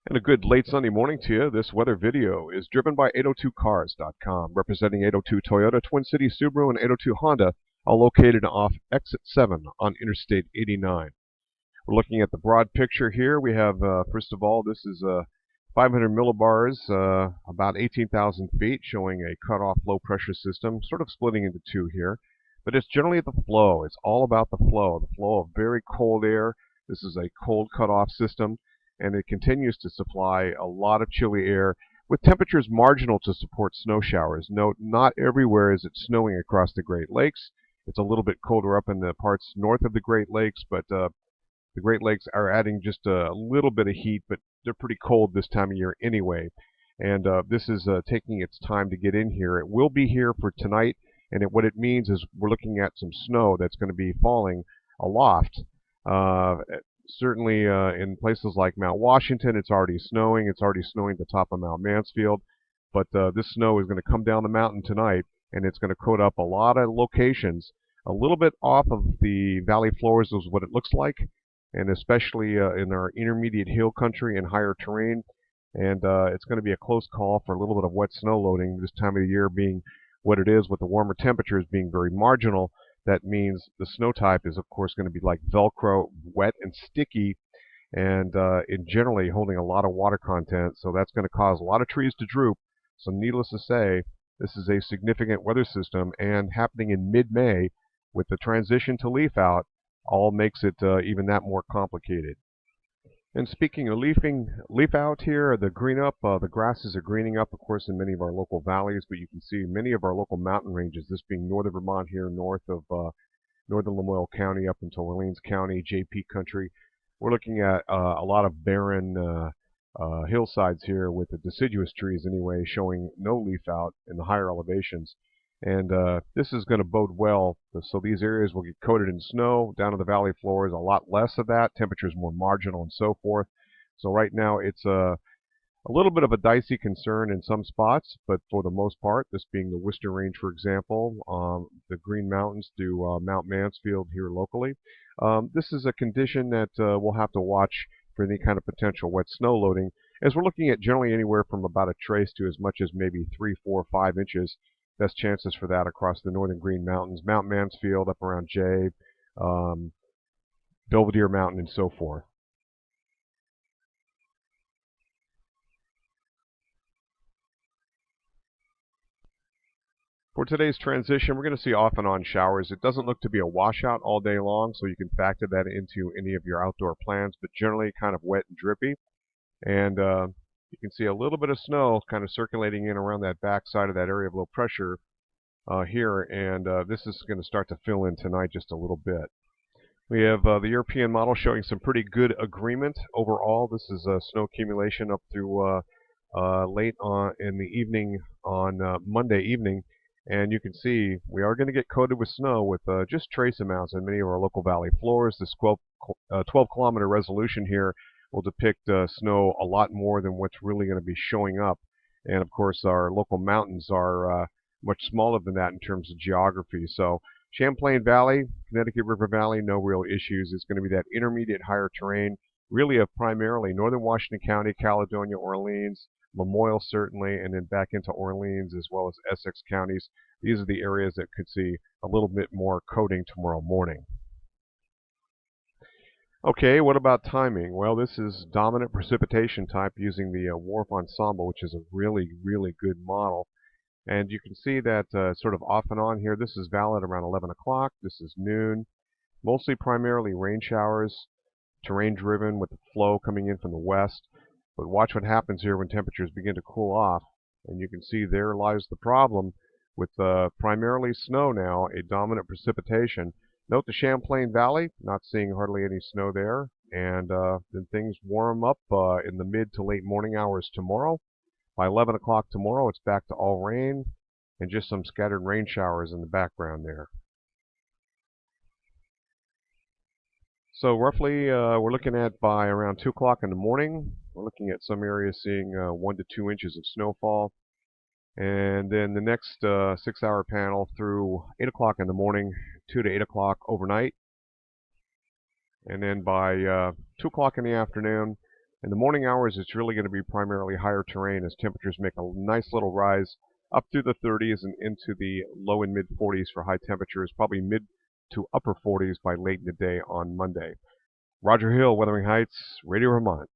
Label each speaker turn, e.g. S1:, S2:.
S1: And a good late Sunday morning to you. This weather video is driven by 802cars.com, representing 802 Toyota, Twin Cities Subaru, and 802 Honda, all located off Exit 7 on Interstate 89. We're looking at the broad picture here. We have, first of all, this is 500 millibars, about 18,000 feet, showing a cutoff low pressure system, sort of splitting into two here. But it's generally the flow. It's all about the flow of very cold air. This is a cold cutoff system, and it continues to supply a lot of chilly air with temperatures marginal to support snow showers. Note, not everywhere is it snowing across the Great Lakes. It's a little bit colder up in the parts north of the Great Lakes, but the Great Lakes are adding just a little bit of heat, but they're pretty cold this time of year anyway. And this is taking its time to get in here. It will be here for tonight, and what it means is we're looking at some snow that's going to be falling aloft. Certainly in places like Mount Washington, it's already snowing. It's already snowing at the top of Mount Mansfield. But this snow is going to come down the mountain tonight, and it's going to coat up a lot of locations. A little bit off of the valley floors is what it looks like, and especially in our intermediate hill country and higher terrain. And it's going to be a close call for a little bit of wet snow loading this time of the year, being what it is with the warmer temperatures being very marginal. That means the snow type is, of course, going to be like Velcro, wet and sticky, and in generally holding a lot of water content. So that's going to cause a lot of trees to droop. So needless to say, this is a significant weather system, and happening in mid-May with the transition to leaf out all makes it even that more complicated. And speaking of leaf out here, the green up, the grasses are greening up, of course, in many of our local valleys, but you can see many of our local mountain ranges, this being northern Vermont here, north of northern Lamoille County up into Orleans County, JP country. We're looking at a lot of barren hillsides here with the deciduous trees anyway, showing no leaf out in the higher elevations. And this is going to bode well. So these areas will get coated in snow. Down to the valley floors, a lot less of that. Temperatures more marginal and so forth. So right now it's a little bit of a dicey concern in some spots, but for the most part, this being the Worcester Range, for example, the Green Mountains to Mount Mansfield here locally, this is a condition that we'll have to watch for any kind of potential wet snow loading, as we're looking at generally anywhere from about a trace to as much as maybe 3, 4, 5 inches. Best chances for that across the northern Green Mountains, Mount Mansfield up around Jay, Belvedere Mountain, and so forth. For today's transition, we're going to see off and on showers. It doesn't look to be a washout all day long, so you can factor that into any of your outdoor plans, but generally kind of wet and drippy. And you can see a little bit of snow kind of circulating in around that back side of that area of low pressure here, and this is going to start to fill in tonight just a little bit. We have the European model showing some pretty good agreement overall. This is snow accumulation up through late in the evening on Monday evening, and you can see we are going to get coated with snow with just trace amounts in many of our local valley floors. This 12-kilometer resolution here will depict snow a lot more than what's really going to be showing up. And of course, our local mountains are much smaller than that in terms of geography. So Champlain Valley, Connecticut River Valley, no real issues. It's going to be that intermediate higher terrain, really of primarily northern Washington County, Caledonia, Orleans, Lamoille certainly, and then back into Orleans as well as Essex counties. These are the areas that could see a little bit more coating tomorrow morning. Okay, what about timing? Well, this is dominant precipitation type using the WRF Ensemble, which is a really, really good model. And you can see that sort of off and on here. This is valid around 11 o'clock. This is noon. Mostly primarily rain showers, terrain driven with the flow coming in from the west. But watch what happens here when temperatures begin to cool off. And you can see there lies the problem with primarily snow now, a dominant precipitation. Note the Champlain Valley, not seeing hardly any snow there. And then things warm up in the mid to late morning hours tomorrow. By 11 o'clock tomorrow, it's back to all rain and just some scattered rain showers in the background there. So roughly, we're looking at by around 2 o'clock in the morning, we're looking at some areas seeing 1 to 2 inches of snowfall. And then the next 6-hour panel through 8 o'clock in the morning, 2 to 8 o'clock overnight. And then by 2 o'clock in the afternoon, In the morning hours, it's really going to be primarily higher terrain as temperatures make a nice little rise up through the 30s and into the low and mid 40s for high temperatures, probably mid to upper 40s by late in the day on Monday. Roger Hill, Wuthering Heights, Radio Vermont.